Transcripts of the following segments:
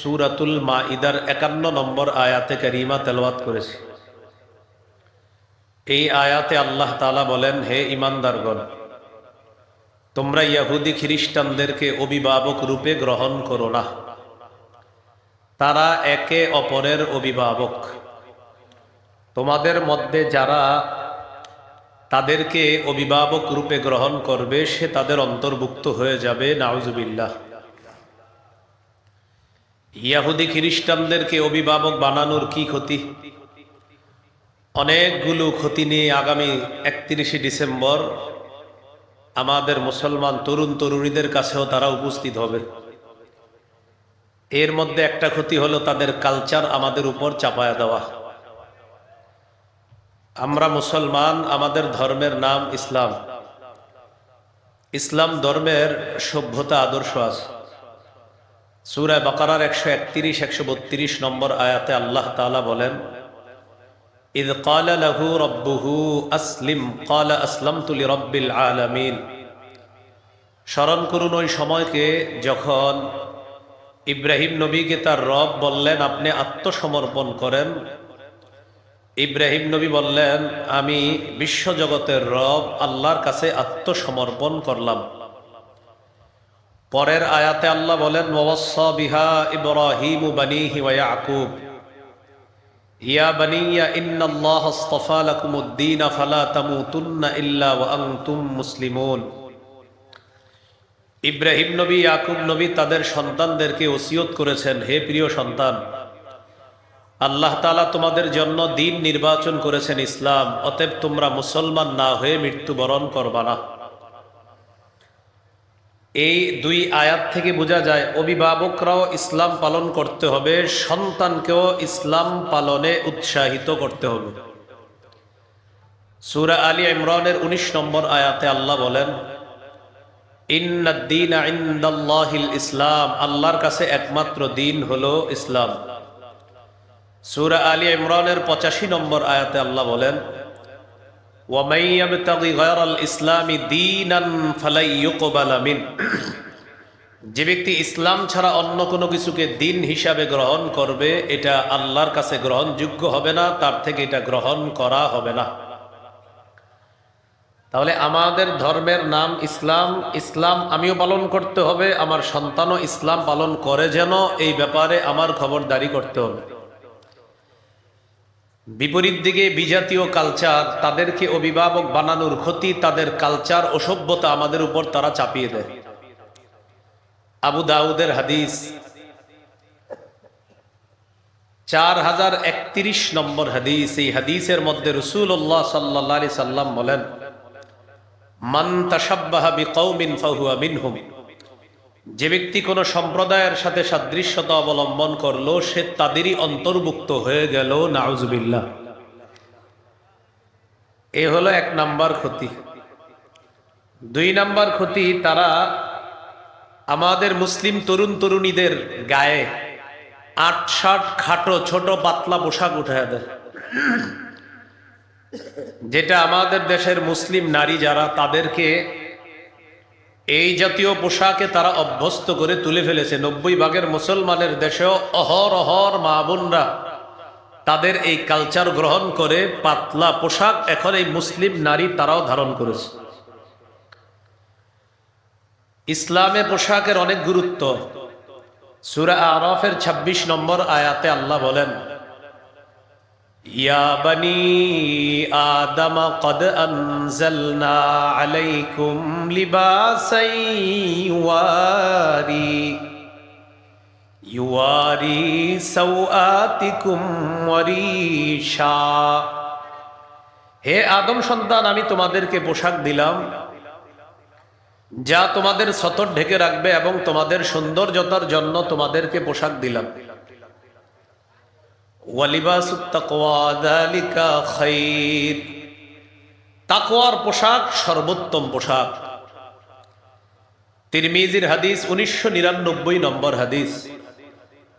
সূরাতুল মাইদার 51 নম্বর আয়াতে কারিমা তেলাওয়াত করেছি। এই আয়াতে আল্লাহ তাআলা বলেন, হে ঈমানদারগণ, তোমরা ইহুদি খ্রিস্টানদেরকে অভিভাবক রূপে গ্রহণ করো না। তারা একে অপরের অভিভাবক। তোমাদের মধ্যে যারা তাদেরকে অভিভাবক রূপে গ্রহণ করবে সে তাদের অন্তর্ভুক্ত হয়ে যাবে। নাউজুবিল্লাহ। ইহুদি খ্রিস্টানদেরকে অভিভাবক বানানোর কি ক্ষতি? অনেকগুলো ক্ষতি নিয়ে আগামী 31শে ডিসেম্বর আমাদের মুসলমান তরুণ তরুণীদের কাছেও তারা উপস্থিত হবে। এর মধ্যে একটা ক্ষতি হলো তাদের কালচার আমাদের উপর চাপায়া দেওয়া। আমরা মুসলমান, আমাদের ধর্মের নাম ইসলাম। ইসলাম ধর্মের সভ্যতা আদর্শ আছে। সূরা বাকারার 131-132 নম্বর আয়াতে আল্লাহ তাআলা বলেন, ইয ক্বালা লাহু রাব্বুহু আসলিম ক্বালা আসলামতু লিরাব্বিল আলামিন। স্মরণ করুন ওই সময়কে যখন ইব্রাহিম নবীকে তার রব বললেন, আপনি আত্মসমর্পণ করেন। ইব্রাহিম নবী বললেন, আমি বিশ্বজগতের রব আল্লাহর কাছে আত্মসমর্পণ করলাম। পরের আয়াতে আল্লাহ বলেন, ওয়াসাা বিহা ইব্রাহিমু বানিহি ওয়া ইয়াকুব ইয়া বানিয়া ইন্নাল্লাহা আসতাফা লাকুমুদ-দীন ফালা তামুতুন্না ইল্লা ওয়া আনতুম মুসলিমুন। ইব্রাহিম নবী, ইয়াকুব নবী তাদের সন্তানদেরকে ওসিয়ত করেছেন, হে প্রিয় সন্তান, আল্লাহ তাআলা তোমাদের জন্য দিন নির্বাচন করেছেন ইসলাম, অতএব তোমরা মুসলমান না হয়ে মৃত্যুবরণ করবা না। এই দুই আয়াত থেকে বোঝা যায় অভিভাবকরাও ইসলাম পালন করতে হবে, সন্তানকেও ইসলাম পালনে উৎসাহিত করতে হবে। সূরা আলী ইমরানের 19 নম্বর আয়াতে আল্লাহ বলেন, ইন্নাদ-দীনা ইনদাল্লাহিল ইসলাম, আল্লাহর কাছে একমাত্র দিন হলো ইসলাম। সূরা আলী ইমরানের 85 নম্বর আয়াতে আল্লাহ বলেন, ওয়া মান ইয়াবতাগি গায়রাল ইসলামি দীনান ফালাই ইউকবালা মিন। যে ব্যক্তি ইসলাম ছাড়া অন্য কোনো কিছুকে দিন হিসাবে গ্রহণ করবে, এটা আল্লাহর কাছে গ্রহণযোগ্য হবে না, তার থেকে এটা গ্রহণ করা হবে না। তাহলে আমাদের ধর্মের নাম ইসলাম। ইসলাম আমিও পালন করতে হবে, আমার সন্তানও ইসলাম পালন করে যেন, এই ব্যাপারে আমার খবরদারি করতে হবে। বিপরীত দিকে বিজাতীয় কালচার, তাদেরকে অভিভাবক বানানোর ক্ষতি, তাদের কালচার ও সভ্যতা আমাদের উপর তারা চাপিয়ে দেয়। আবু দাউদের হাদিস 4031 নম্বর হাদিস। এই হাদিসের মধ্যে রাসূলুল্লাহ সাল্লাল্লাহু আলাইহি সাল্লাম বলেন, মান তাশাব্বাহা বিকওমিন ফাহুয়া মিনহুম। যে ব্যক্তি কোনো সম্প্রদায়ের সাথে সাদৃশ্যতা অবলম্বন করলো, সে তাদেরই অন্তর্ভুক্ত হয়ে গেল। নাউজুবিল্লাহ। এ হলো 1 নাম্বার ক্ষতি। 2 নাম্বার ক্ষতি, তারা আমাদের মুসলিম তরুণ তরুণীদের গায়ে 8-শার্ট খাটো ছোট পাতলা পোশাক উঠায় দেয়, যেটা আমাদের দেশের মুসলিম নারী যারা, তাদেরকে এই জাতীয় পোশাকে তারা অভ্যস্ত করে তুলে ফেলেছে। 90 ভাগের মুসলমানের দেশেও অহরহর মা বোনরা তাদের এই কালচার গ্রহণ করে পাতলা পোশাক এখন এই মুসলিম নারী তারাও ধারণ করেছে। ইসলামে পোশাকের অনেক গুরুত্ব। সূরা আরাফের 26 নম্বর আয়াতে আল্লাহ বলেন, ইয়া বানি আদম কদ আনজালনা আলাইকুম লিবাসান ইউয়ারি সাওআতিকুম ওয়ারিশা। হে আদম সন্তান, আমি তোমাদেরকে পোশাক দিলাম যা তোমাদের সতর ঢেকে রাখবে এবং তোমাদের সৌন্দর্যতার জন্য তোমাদেরকে পোশাক দিলাম। ওয়ালিবাসুত তাকওয়া যালিকা খায়র। তাকওয়ার পোশাক সর্বোত্তম পোশাক। তিরমিজির হাদিস 1999 নম্বর হাদিস।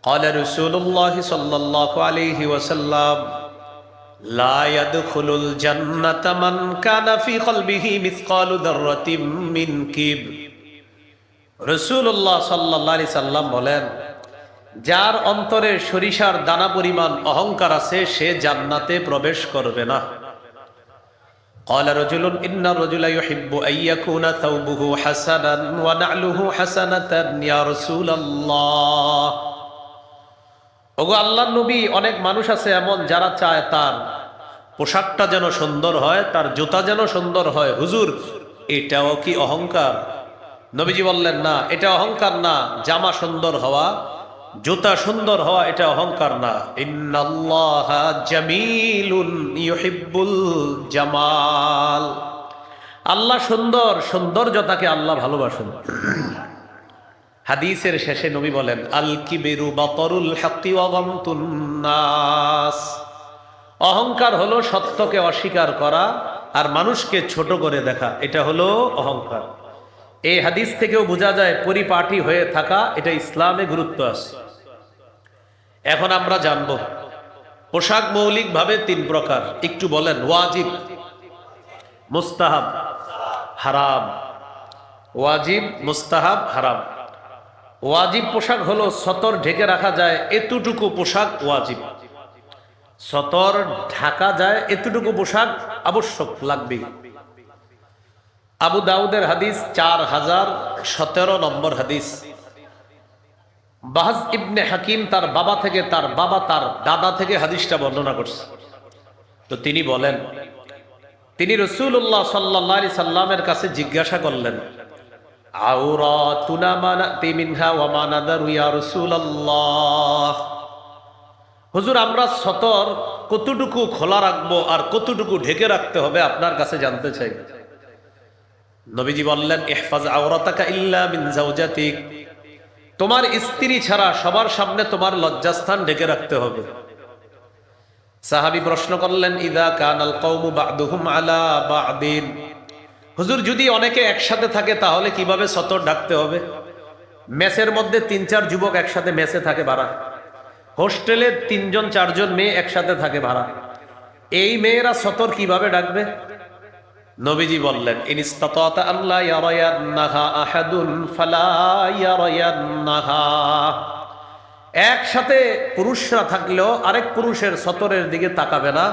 ক্বালা রাসূলুল্লাহ সাল্লাল্লাহু আলাইহি ওয়াসাল্লাম, লা ইয়াদখুলুল জান্নাতা মান কানা ফি কলবিহি মিসকালু যাররাতিন মিন কিবর। রাসূলুল্লাহ সাল্লাল্লাহু আলাইহি সাল্লাম বলেন, যার অন্তরে সরিষার দানা পরিমাণ অহংকার আছে সে জান্নাতে প্রবেশ করবে না। قال رجل إن الرجل يحب أن يكون ثوبه حسنا ونعله حسنة يا رسول الله। ওগো আল্লাহর নবী, অনেক মানুষ আছে এমন যারা চায় তার পোশাকটা যেন সুন্দর হয়, তার জুতা যেন সুন্দর হয়। হুজুর, এটাও কি অহংকার? নবীজি বললেন, না, এটা অহংকার না। জামা সুন্দর হওয়া, জুতা সুন্দর হওয়া এটা অহংকার না। ইন্নাল্লাহা জামিলুন ইউহিব্বুল জামাল। আল্লাহ সুন্দর, সৌন্দর্যতাকে আল্লাহ ভালোবাসেন। হাদিসের শেষে নবী বলেন, আল কিবিরু বাতরুল হাক্কি ওয়া গামতুন নাস। অহংকার হলো সত্যকে অস্বীকার করা আর মানুষকে ছোট করে দেখা, এটা হলো অহংকার। এই হাদিস থেকেও বোঝা যায় পরিপাটি হয়ে থাকা এটা ইসলামে গুরুত্ব আছে। এখন আমরা জানব পোশাক মৌলিকভাবে তিন প্রকার। একটু বলেন। ওয়াজিব, মুস্তাহাব, হারাম। ওয়াজিব, মুস্তাহাব, হারাম। ওয়াজিব পোশাক হলো সতর ঢেকে রাখা যায় এতটুকু পোশাক ওয়াজিব। সতর ঢাকা যায় এতটুকু পোশাক আবশ্যক, লাগবে। আবু দাউদের হাদিস 4017 নম্বর হাদিস। বাহাজ ইবনে হাকিম তার বাবা থেকে, তার বাবা তার দাদা থেকে হাদিসটা বর্ণনা করছে। তো তিনি বলেন, তিনি রাসূলুল্লাহ সাল্লাল্লাহু আলাইহি সাল্লামের কাছে জিজ্ঞাসা করলেন, আওরাতুনা মা নাতি মিনহা ওয়া মা নাদারু ইয়া রাসূলুল্লাহ। হুজুর, আমরা সতর কতটুকু খোলা রাখবো আর কতটুকু ঢেকে রাখতে হবে আপনার কাছে জানতে চাই। নবীজি বললেন, ইহফাজ আওরাতাকা ইল্লা মিন যাওজাতিক। তোমার স্ত্রী ছাড়া সবার সামনে তোমার লজ্জাস্থান ঢেকে রাখতে হবে। সাহাবী প্রশ্ন করলেন, ইদা কানাল কওমু বা'দুহুম আলা বা'দিন। হুজুর, যদি অনেকে একসাথে থাকে তাহলে কিভাবে সতর ঢাকতে হবে? মেসের মধ্যে 3-4 যুবক একসাথে মেসে থাকে ভাড়া, হোস্টেলে 3-4 মেয়ে একসাথে থাকে ভাড়া, এই মেয়েরা সতর কিভাবে ডাকবে? নবীজি বললেন, ইনিস্তাতাতা আল্লা ইয়ারায়ান্নাহা আহাদুন ফালা ইয়ারায়ান্নাহা। একসাথে পুরুষরা থাকলেও আরেক পুরুষের সতরের দিকে তাকাবে না,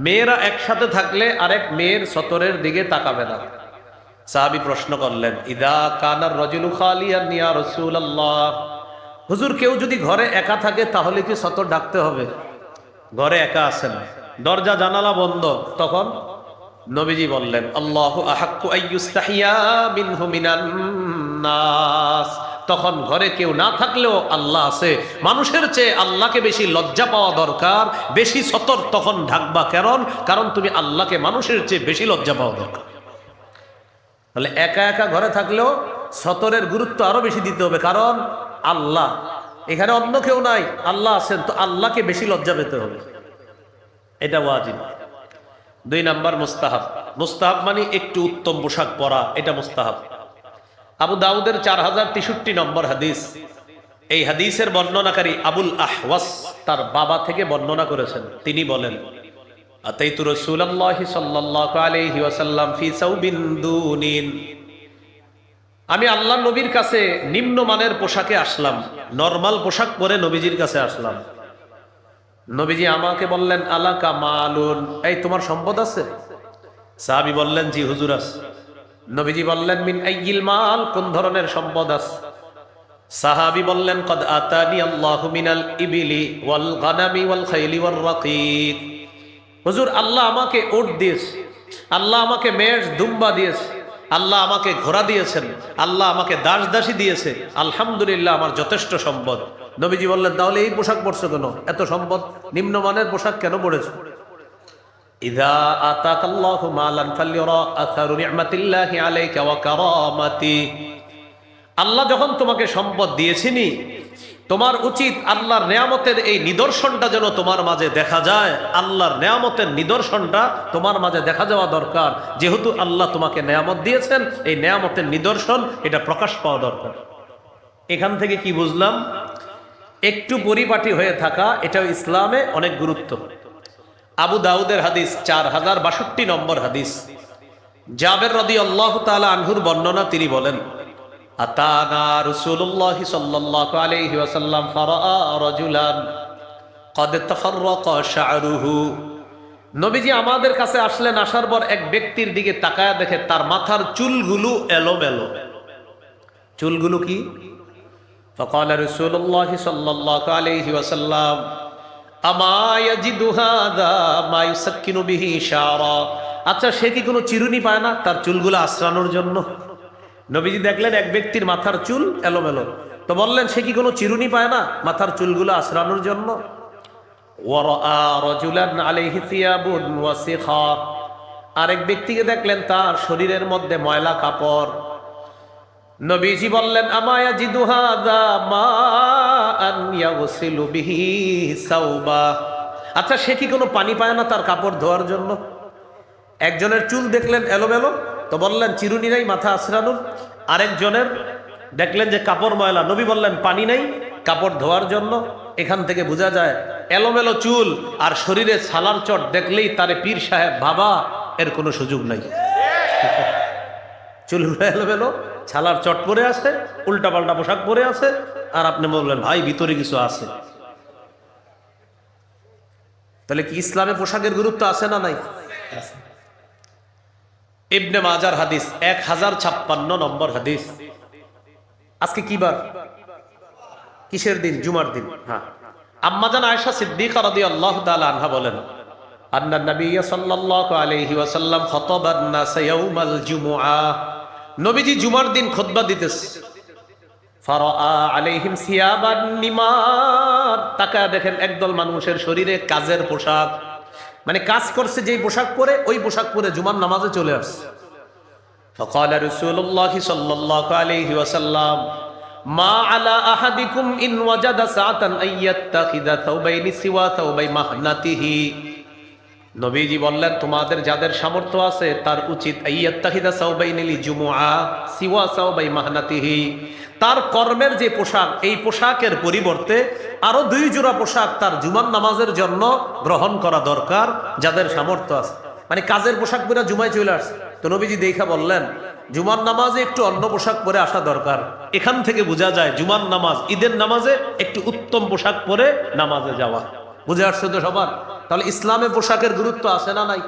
মেয়েরা একসাথে থাকলে আরেক মেয়ের সতরের দিকে তাকাবে না। সাহাবী প্রশ্ন করলেন, ইদা কানার রাজুলু খালিয়ান ইয়া রাসূলুল্লাহ। হুজুর, কেউ যদি ঘরে একা থাকে তাহলে কি সতর ডাকতে হবে? ঘরে একা আছেন, দরজা জানালা বন্ধ, তখন নবীজি বললেন, আল্লাহু আহাক্কু আইয়ুস্তাহিয়া মিনহু মিনান নাস। তখন ঘরে কেউ না থাকলেও আল্লাহ আছে, মানুষের চেয়ে আল্লাহকে বেশি লজ্জা পাওয়া দরকার, বেশি সতর তখন ঢাকবা। কারণ তুমি আল্লাহকে মানুষের চেয়ে বেশি লজ্জা পাওয়া দরকার। তাহলে একা একা ঘরে থাকলেও সতরের গুরুত্ব আরো বেশি দিতে হবে, কারণ আল্লাহ এখানে, অন্য কেউ নাই, আল্লাহ আছেন, তো আল্লাহকে বেশি লজ্জা পেতে হবে। এটা ওয়াজিব। 2 নাম্বার মুস্তাহাব। মুস্তাহাব মানে একটু উত্তম পোশাক পরা, এটা মুস্তাহাব। আবু দাউদের 4063 নম্বর হাদিস। এই হাদিসের বর্ণনাকারী আবুল আহওয়াস তার বাবা থেকে বর্ণনা করেছেন। তিনি বলেন, আতাইতু রাসূলুল্লাহি সাল্লাল্লাহু আলাইহি ওয়াসাল্লাম ফি সাউবিন দুনিন। আমি আল্লাহর নবীর কাছে নিম্নমানের পোশাকে আসলাম, নরমাল পোশাক পরে নবীজির কাছে আসলাম। নবীজি আমাকে বললেন, আলাকা মালুন, এই তোমার সম্পদ আছে? সাহাবী বললেন, জি হুজুর আছে। নবীজি বললেন, মিন আইয়িল মাল, কোন ধরনের সম্পদ আছে? সাহাবী বললেন, কদ আতানি আল্লাহু মিনাল ইবিলি ওয়াল গানামি ওয়াল খাইলি ওয়ার রাকিক। হুজুর, আল্লাহ আমাকে উট দিয়েছে, আল্লাহ আমাকে মেষ দুম্বা দিয়েছে, আল্লাহ আমাকে ঘোড়া দিয়েছেন, আল্লাহ আমাকে দাস দাসী দিয়েছে, আলহামদুলিল্লাহ আমার যথেষ্ট সম্পদ। নবীজি বললেন, তাহলে এই পোশাক পরছো কেন? এত সম্পদ, নিম্নমানের পোশাক কেন পরেছো? ইযা আতাকাল্লাহু মালান ফালইরা আসারু নি'মাতিল্লাহি আলাইকা ওয়া কারামাতি। আল্লাহ যখন তোমাকে সম্পদ দিয়েছেনি, তোমার উচিত আল্লাহর নেয়ামতের এই নিদর্শনটা যেন তোমার মাঝে দেখা যায়। আল্লাহর নেয়ামতের নিদর্শনটা তোমার মাঝে দেখা যাওয়া দরকার। যেহেতু আল্লাহ তোমাকে নেয়ামত দিয়েছেন, এই নেয়ামতের নিদর্শন এটা প্রকাশ পাওয়া দরকার। এখান থেকে কি বুঝলাম? একটু পরিপাটি হয়ে থাকা এটাও ইসলামে অনেক গুরুত্ব। আবু দাউদের হাদিস 4062 নম্বর হাদিস। জাবের রাদিয়াল্লাহু তাআলা আনহুর বর্ণনা, তিনি বলেন, আতানা রাসূলুল্লাহ সাল্লাল্লাহু আলাইহি ওয়াসাল্লাম ফারাআ রাজুলান ক্বাদ তাফাররাকা শা'রুহু। নবীজি আমাদের কাছে আসলেন, আসার পর এক ব্যক্তির দিকে তাকায়া দেখে তার মাথার চুলগুলো এলোমেলো। চুলগুলো কি? ফাকালা রাসূলুল্লাহ সাল্লাল্লাহু আলাইহি ওয়াসাল্লাম আমা ইয়াজিদু হাযা মা ইউসাক্কিনু বিহি শা'রা। আচ্ছা, সে কি কোনো চিরুনি পায় না তার চুলগুলো আশ্রানোর জন্য? নবীজি দেখলেন এক ব্যক্তির মাথার চুল এলোমেলো, তো বললেন সে কি কোনো চিরুনি পায় না মাথার চুলগুলো আশ্রানোর জন্য? ওয়ারাআ রাজুলান আলাইহি থিয়াবুন ওয়াসিখা। আরেক ব্যক্তিকে দেখলেন তার শরীরের মধ্যে ময়লা কাপড়। নবীজি বললেন আমা ইয়াজিদু হাযা মাআন ইয়াগসিলু বিহি সাওবা। আচ্ছা, সে কি কোনো পানি পায় না তার কাপড় ধোয়ার জন্য? একজনের চুল দেখলেন এলোমেলো, তো বললেন চিরুনি নাই মাথা আশ্রানোর। আরেকজনের দেখলেন যে কাপড় ময়লা, নবী বললেন পানি নাই কাপড় ধোয়ার জন্য। এখান থেকে বোঝা যায় এলোমেলো চুল আর শরীরে ছালার চট দেখলেই তারে পীর সাহেব ভাবা এর কোনো সুযোগ নাই। চুলগুলো এলোমেলো, ছালার চট পরে আছে, উল্টা পাল্টা পোশাক পরে আছে, আর আপনি বললেন ভাই ভিতরে কিছু আছে। তাহলে কি ইসলামে পোশাকের গুরুত্ব আছে না নাই? ইবনে মাজার হাদিস 1056 নম্বর হাদিস। আজকে কি বার? কিসের দিন? জুমার দিন। হ্যাঁ, আম্মাজান আয়েশা সিদ্দিকা রাদিয়াল্লাহু তাআলা আনহা বলেন আন্না নবী সাল্লাল্লাহু আলাইহি ওয়াসাল্লাম খাতাবান নাস ইয়াউমাল জুমআ। নবীজি জুমার দিন খুতবা দিতেছে। ফারাআ আলাইহিম সিয়াবান নিমার। তাকায় দেখেন একদল মানুষের শরীরে কাজের পোশাক, মানে কাজ করছে যেই পোশাক পরে ওই পোশাক পরে জুমার নামাজে চলে আসছে। ফাকালা রাসূলুল্লাহ সাল্লাল্লাহু আলাইহি ওয়াসাল্লাম মা আলা আহাদিকুম ইন ওয়াজাদা সাআতান আইয়াত্তাখিযা থাওবাইনি সিওয়া থাওবাই মাহনাতিহি। নবীজি বললেন তোমাদের যাদের সামর্থ্য আছে তার উচিত আইয়াত্তাখিযা সাওবাইনি লিজুমুআ সিওয়া সাওবাই মাহনাতিহি, তার কর্মের যে পোশাক এই পোশাকের পরিবর্তে আরো 2 জোড়া পোশাক তার জুমার নামাজের জন্য গ্রহণ করা দরকার যাদের সামর্থ্য আছে। মানে কাজের পোশাক পরে জুমায় চলে আসছে, তো নবীজি দেখা বললেন জুমার নামাজে একটু অন্য পোশাক পরে আসা দরকার। এখান থেকে বোঝা যায় জুমার নামাজ, ঈদের নামাজে একটু উত্তম পোশাক পরে নামাজে যাওয়া। বুঝে আসছে তো সবার? তাহলে ইসলামে পোশাকের গুরুত্ব আছে না নাই?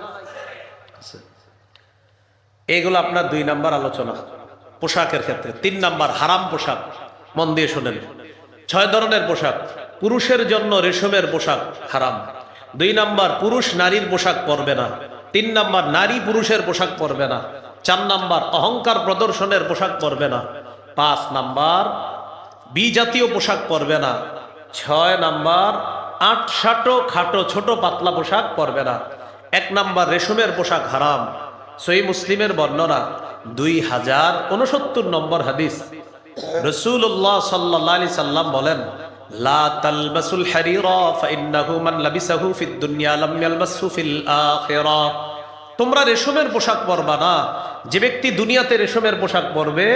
এগুলো আপনার 2 নাম্বার আলোচনা পোশাকের ক্ষেত্রে। 3 নাম্বার হারাম পোশাক। মন দিয়ে শোনেন, 6 ধরনের পোশাক। পুরুষের জন্য রেশমের পোশাক হারাম। 2 নাম্বার পুরুষ নারীর পোশাক পরবে না। 3 নাম্বার নারী পুরুষের পোশাক পরবে না। 4 নাম্বার অহংকার প্রদর্শনের পোশাক পরবে না। 5 নাম্বার বিজাতীয় পোশাক পরবে না। 6 নাম্বার আটসাটো খাটো ছোট পাতলা পোশাক পরবে না। 1 নাম্বার রেশমের পোশাক হারাম। সহিহ মুসলিমের বর্ণনা 2069 নম্বর হাদিস। রাসূলুল্লাহ সাল্লাল্লাহু আলাইহি সাল্লাম বলেন লা তালবাসুল হারিরা ফাইন্নাহু মান লাবিসাহু ফিদ দুনিয়া লাম ইয়ালবাসহু ফিল আখিরাহ। তোমরা রেশমের পোশাক পরবা না, যে ব্যক্তি দুনিয়াতে রেশমের পোশাক পরবে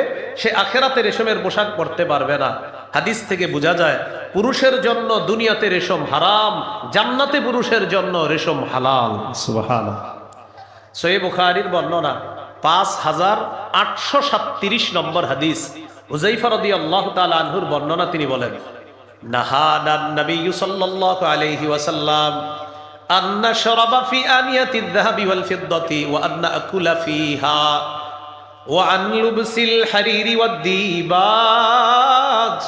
সে আখিরাতে রেশমের পোশাক পরতে পারবে না। হাদিস থেকে বোঝা যায় পুরুষের জন্য দুনিয়াতে রেশম হারাম, জান্নাতে পুরুষের জন্য রেশম হালাল। সুবহানাল্লাহ। সহিহ বুখারীর বর্ণনা 5837 নম্বর হাদিস। হুযায়ফা রাদিয়াল্লাহু তাআলা আনহুর বর্ণনা, তিনি বলেন নাহানান নবী সাল্লাল্লাহু আলাইহি ওয়াসাল্লাম আন নাশরাবা ফি আনিয়াতিয যাহাবি ওয়াল ফিদ্দাতি ওয়া আন নাকুলা ফিহা ওয়া আন লুবসিল হারিরি ওয়াদ দিবাজ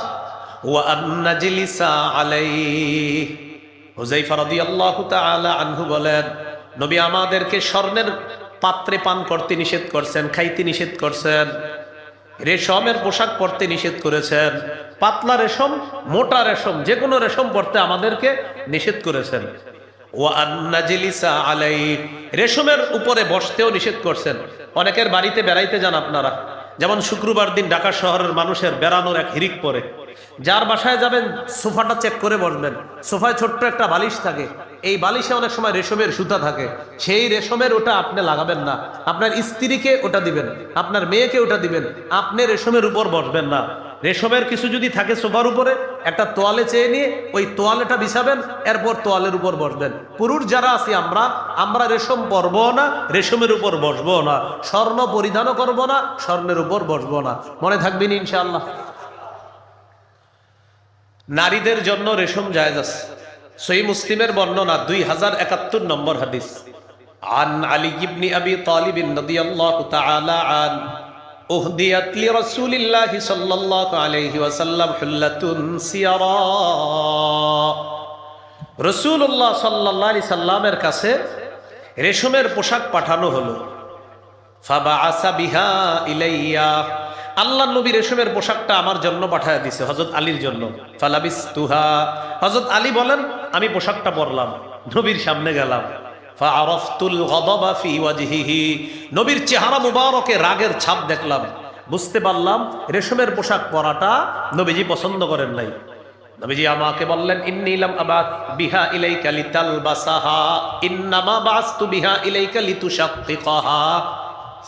ওয়া আন নাজলিসা আলাইহি। হুযায়ফা রাদিয়াল্লাহু তাআলা আনহু বলেন নবী আমাদেরকে স্বর্ণের পাত্রে পান করতে নিষেধ করছেন, খাইতে নিষেধ করছেন, রেশমের পোশাক পরতে নিষেধ করেছেন, পাতলা রেশম মোটা রেশম যে কোনো রেশম পরতে আমাদেরকে নিষেধ করেছেন। ওয়া আন্নাজলিসা আলাই, রেশমের উপরে বসতেও নিষেধ করছেন। অনেকের বাড়িতে বেড়াইতে যান আপনারা, যেমন শুক্রবার দিন ঢাকা শহরের মানুষের বেড়ানোর এক হিরিক পরে, যার বাসায় যাবেন সোফাটা চেক করে বসবেন। সোফায় ছোট্ট একটা বালিশ থাকে, এই বালিশে অনেক সময় রেশমের সুতা থাকে, সেই রেশমের ওটা আপনি লাগাবেন না, আপনার স্ত্রীকে ওটা দিবেন, আপনার মেয়েকে ওটা দিবেন, আপনি রেশমের উপর বসবেন না। রেশমের কিছু যদি থাকে সোফার উপরে, একটা তোয়ালে চেয়ে নিয়ে ওই তোয়ালেটা বিছাবেন, এরপর তোয়ালের উপর বসবেন। পুরুষ যারা আছি আমরা রেশম পরবো না, রেশমের উপর বসবো না, স্বর্ণ পরিধানও করবো না, স্বর্ণের উপর বসবো না। মনে থাকবেন ইনশাআল্লাহ। নারীদের জন্য রেশম জায়েজ আছে। সহিহ মুসলিমের বর্ণনা 2071 নম্বর হাদিস। আন আলী ইবনে আবি তালিব রাদিয়াল্লাহু তাআলা আন উহদিয়াত লিরাসূলিল্লাহি সাল্লাল্লাহু আলাইহি ওয়াসাল্লাম হুল্লাতুন সিয়ারা। রাসূলুল্লাহ সাল্লাল্লাহু আলাইহি সাল্লামের কাছে রেশমের পোশাক পাঠানো হলো। ফাবাআসা বিহা ইলাইয়া, আল্লাহ নবী রেশমের পোশাকটা আমার জন্য পাঠায় দিছে, হযরত আলীর জন্য। ফালাবিসতুহা, হযরত আলী বলেন আমি পোশাকটা পরলাম, নবীর সামনে গেলাম। ফাআরাফতুল গাদাবা ফি ওয়াজহিহি, নবীর চেহারা মুবারকে রাগের ছাপ দেখলাম, বুঝতে পারলাম রেশমের পোশাক পরাটা নবীজি পছন্দ করেন নাই। নবীজি আমাকে বললেন ইন্নী লাম আবাত বিহা ইলাইকা লিতালবাসাহা ইন্নামা বাসতু বিহা ইলাইকা লিতুশাক্কিকাহা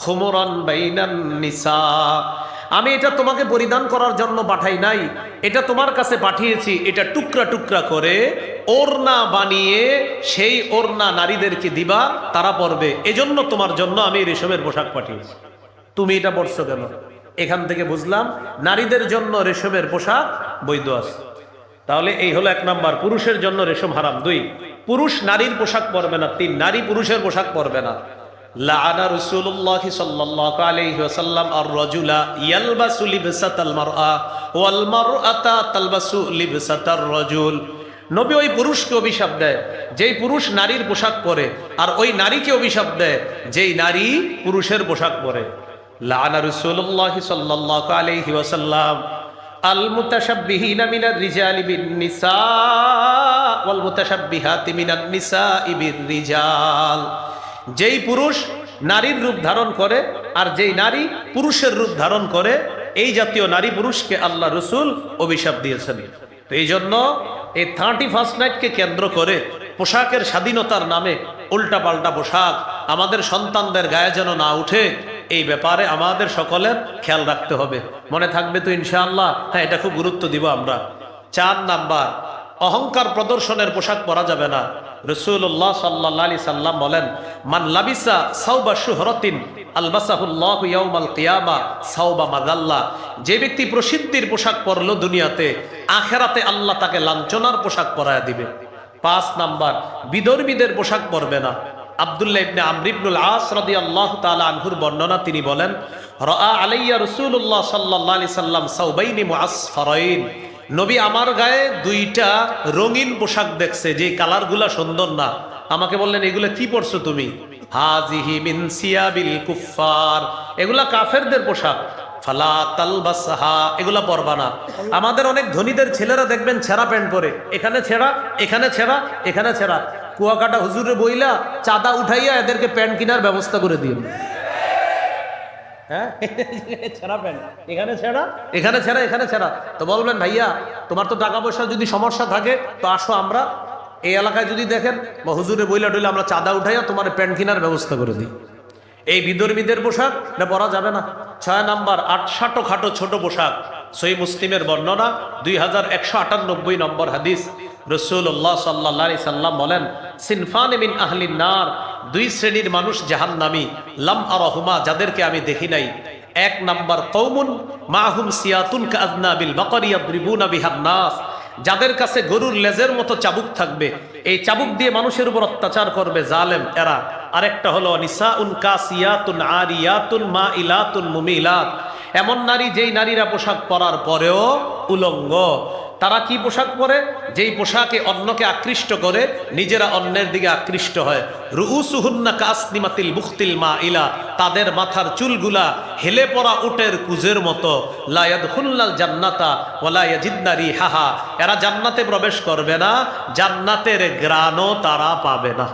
খুমরান বাইনান নিসা। আমি এটা তোমাকে পরিধান করার জন্য পাঠাই নাই, এটা তোমার কাছে পাঠিয়েছি এটা টুকরা টুকরা করে ওড়না বানিয়ে সেই ওড়না নারীদেরকে দিবা, তারা পরবে, এজন্য তোমার জন্য আমি রেশমের পোশাক পাঠিয়েছি। তুমি এটা পরছো কেন? এখান থেকে বুঝলাম নারীদের জন্য রেশমের পোশাক বৈধ আছে। তাহলে এই হলো 1 নাম্বার, পুরুষের জন্য রেশম হারাম। 2, পুরুষ নারীর পোশাক পরবে না। 3, নারী পুরুষের পোশাক পরবে না। লাআনা রাসূলুল্লাহ সাল্লাল্লাহু আলাইহি ওয়াসাল্লাম আর-রাজুলা ইয়ালবাসু লিবসাতাল মারআ ওয়াল মারআতা তালবাসু লিবসাতার রাজুল। নবী ওই পুরুষকে অভিশাপ দেয় যেই পুরুষ নারীর পোশাক পরে, আর ওই নারীকে অভিশাপ দেয় যেই নারী পুরুষের পোশাক পরে। লাআনা রাসূলুল্লাহ সাল্লাল্লাহু আলাইহি ওয়াসাল্লাম আল মুতাশাব্বিহিনা মিনার রিজালি বিন নিসা ওয়াল মুতাশাব্বিহাতি মিনান নিসাই বির রিজাল। যেই পুরুষ নারীর রূপ ধারণ করে আর যেই নারী পুরুষের রূপ ধারণ করে, এই জাতীয় নারী পুরুষকে আল্লাহ রসুল অভিশাপ দিয়েছেন। তো এই জন্য এই 31st নাইটকে কেন্দ্র করে পোশাকের স্বাধীনতার নামে উল্টাপাল্টা পোশাক আমাদের সন্তানদের গায়ে যেন না উঠে, এই ব্যাপারে আমাদের সকলের খেয়াল রাখতে হবে। মনে থাকবে তো ইনশাআল্লাহ? হ্যাঁ, এটা খুব গুরুত্ব দিব আমরা। 4 নাম্বার, অহংকার প্রদর্শনের পোশাক পরা যাবে না। রাসূলুল্লাহ সাল্লাল্লাহু আলাইহি সাল্লাম বলেন মান লাবিসা সাওবা শুহরাতিন আলবাসাহুল্লাহু ইয়াউমাল কিয়ামা সাওবা মাযাল্লা। যে ব্যক্তি প্রসিদ্ধির পোশাক পরলো দুনিয়াতে, আখিরাতে আল্লাহ তাকে লাঞ্ছনার পোশাক পরায়া দিবে। 5 নাম্বার, বিধর্মীদের পোশাক পরবে না। আব্দুল্লাহ ইবনে আমর ইবনুল আস রাদিয়াল্লাহু তাআলা আনহুর বর্ণনা, তিনি বলেন রাআ আলাইয়া রাসূলুল্লাহ সাল্লাল্লাহু আলাইহি সাল্লাম সাওবাইনি মুআসফারাইন। নবী আমার গায়ে 2টা রঙিন পোশাক দেখছে, যে কালারগুলা সুন্দর না। আমাকে বললেন এগুলো কি পরছো তুমি? হাজিহি মিন সিয়াবিল কুফফার, এগুলা কাফেরদের পোশাক। ফালা তালবাসহা, এগুলা পরবা না। আমাদের অনেক ধনীদের ছেলেরা দেখবেন ছেঁড়া প্যান্ট পরে, এখানে ছেঁড়া, এখানে ছেঁড়া, এখানে ছেঁড়া। কুয়াকাটা হুজুরে বইলা চাঁদা উঠাইয়া এদেরকে প্যান্ট কেনার ব্যবস্থা করে দিন। হ্যাঁ, ছেঁড়া প্যান্ট, এখানে ছেঁড়া, এখানে ছেঁড়া, এখানে ছেঁড়া। তো বলবেন ভাইয়া তোমার তো টাকা পয়সা যদি সমস্যা থাকে তো আসো, আমরা এই এলাকায় যদি দেখেন বা হুজুরে বইলা টইলে আমরা চাঁদা উঠাইয়া তোমার প্যান্ট কেনার ব্যবস্থা করে দিই। এই বিধর্মীদের পোশাক এটা পরা যাবে না। 6 নাম্বার, আটসাটো খাটো ছোট পোশাক। সহিহ মুসলিমের বর্ণনা 2198 নম্বর হাদিস। রাসূলুল্লাহ সাল্লাল্লাহু আলাইহি সাল্লাম বলেন সিনফান মিন আহলিন নার, 2 শ্রেণীর মানুষ জাহান্নামী, লাম আরাহুমা, যাদেরকে আমি দেখি নাই। 1 নাম্বার, কওমুন মাহুম সিয়াতুন কাআযনাবিল বাকারি ইয়াদরিবুনা বিহান নাস, যাদের কাছে গরুর লেজের মতো চাবুক থাকবে, এই চাবুক দিয়ে মানুষের উপর অত্যাচার করবে জালেম এরা। আরেকটা হলো নিসাউন কাসিয়াতুন আরিয়াতুন মাইলাতুন মুমিলাত, এমন নারী যেই নারীরা পোশাক পরার পরেও উলঙ্গ। তারা কি পোশাক পরে? যেই পোশাকে অন্যকে আকৃষ্ট করে, নিজেরা অন্যের দিকে আকৃষ্ট হয়। রুউসুহুন্না কাসনিমাতিল বুখতিল মাইলা, তাদের মাথার চুলগুলা হেলে পড়া উটের কুজের মতো। লা ইয়াদখুলুল জান্নাতা ওয়ালা ইয়াজিদনা রিহাহা, এরা জান্নাতে প্রবেশ করবে না, জান্নাতের ঘ্রাণও তারা পাবে না।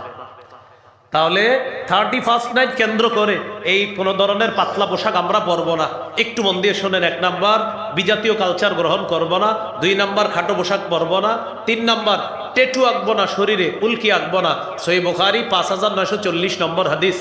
তাহলে 31st নাইট কেন্দ্র করে এই কোন ধরনের পাতলা পোশাক আমরা পরবো না। একটু মন দিয়ে শোনেন। 1 নাম্বার, বিজাতীয় কালচার গ্রহণ করব না। 2 নাম্বার, খাটো পোশাক পরবো না। 3 নাম্বার, টেটু আঁকবো না শরীরে, উল্কি আঁকবো না। সহিহ বুখারী 5940 নম্বর হাদিস।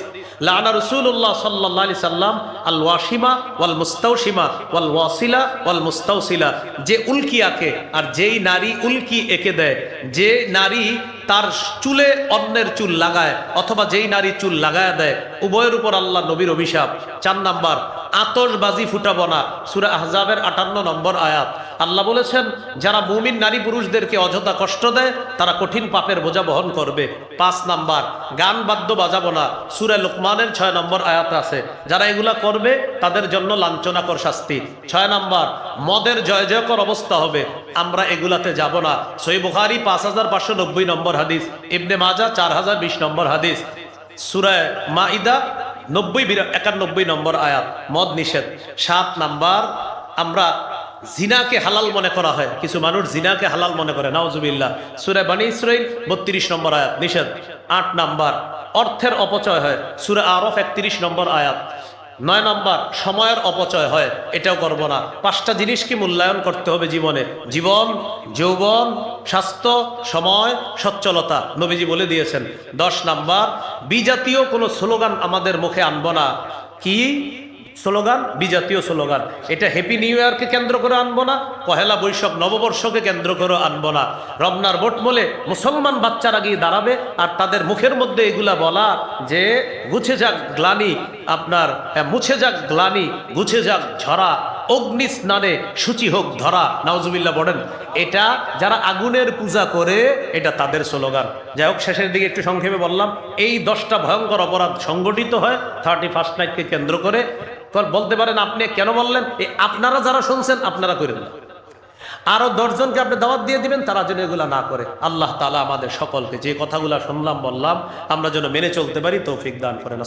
লানা রাসূলুল্লাহ সাল্লাল্লাহু আলাইহি সাল্লাম আল ওয়াশিমা ওয়াল মুস্তাওশিমা ওয়াল ওয়াসিলা ওয়াল মুস্তাওসিলা, যে উল্কি আঁকে আর যেই নারী উল্কি এঁকে দেয়, যে নারী তার চুলে অন্যের চুল লাগায় অথবা যেই নারী চুল লাগায় দেয়, উভয়ের উপর আল্লাহ নবীর অভিশাপ। 4 নাম্বার, আতশবাজি ফুটাবো না। সূরা আহজাবের 58 নম্বর আয়াত। আল্লাহ বলেছেন যারা মুমিন নারী পুরুষদেরকে অযথা কষ্ট দেয় তারা কঠিন পাপের বোঝা বহন করবে। 5 নাম্বার, গান বাদ্য বাজাবো না। সূরা লোকমানের 6 নম্বর আয়াত আছে, যারা এগুলা করবে তাদের জন্য লাঞ্ছনাকর শাস্তি। 6 নাম্বার, মদের জয় জয়কর অবস্থা হবে, আমরা এগুলাতে যাব না। সহিহ বুখারী 5590 নম্বর হাদিস, ইবনে মাজাহ 4020 নম্বর হাদিস, সূরা মাইদা 91 নম্বর আয়াত, মদ নিষেধ। 7 নাম্বার, আমরা জিনাকে হালাল মনে করা হয়, কিছু মানুষ জিনাকে হালাল মনে করে, নাউজুবিল্লাহ। সূরা বনী ইসরাঈল 32 নম্বর আয়াত, নিষেধ। 8 নাম্বার, অর্থের অপচয় হয়, সূরা আরফ 31 নম্বর আয়াত। 9 নাম্বার, সময়ের অপচয় হয়, এটাও করব না। 5টা জিনিসকে মূল্যায়ন করতে হবে জীবনে: জীবন, যৌবন, স্বাস্থ্য, সময়, সচ্ছলতা, নবীজি বলে দিয়েছেন। 10 নাম্বার, বিজাতীয় কোনো স্লোগান আমাদের মুখে আনবো না। কি স্লোগান? বিজাতীয় স্লোগান। এটা হ্যাপি নিউ ইয়ারকে কেন্দ্র করে আনবো না, পহেলা বৈশাখ নববর্ষকে কেন্দ্র করে আনবো না। রমনার ভোট বলে মুসলমান বাচ্চারা গিয়ে দাঁড়াবে আর তাদের মুখের মধ্যে এগুলা বলা যে গুছে যাক গ্লানি, আপনার মুছে যাক গ্লানি, গুছে যাক ঝরা, অগ্নি স্নানে সূচি হোক ধরা, নাউজুবিল্লাহ বলেন। এটা যারা আগুনের পূজা করে এটা তাদের স্লোগান। যাই হোক, শেষের দিকে একটু সংক্ষেপে বললাম, এই 10টা ভয়ঙ্কর অপরাধ সংগঠিত হয় 31st নাইটকে কেন্দ্র করে। বলতে পারেন আপনি কেন বললেন? আপনারা যারা শুনছেন আপনারা করেন না, আরো 10 জনকে আপনি দাওয়াত দিয়ে দিবেন তারা যেন এগুলা না করে। আল্লাহ তাআলা আমাদের সকলকে যে কথাগুলা শুনলাম বললাম আমরা যেন মেনে চলতে পারি তৌফিক দান করেন।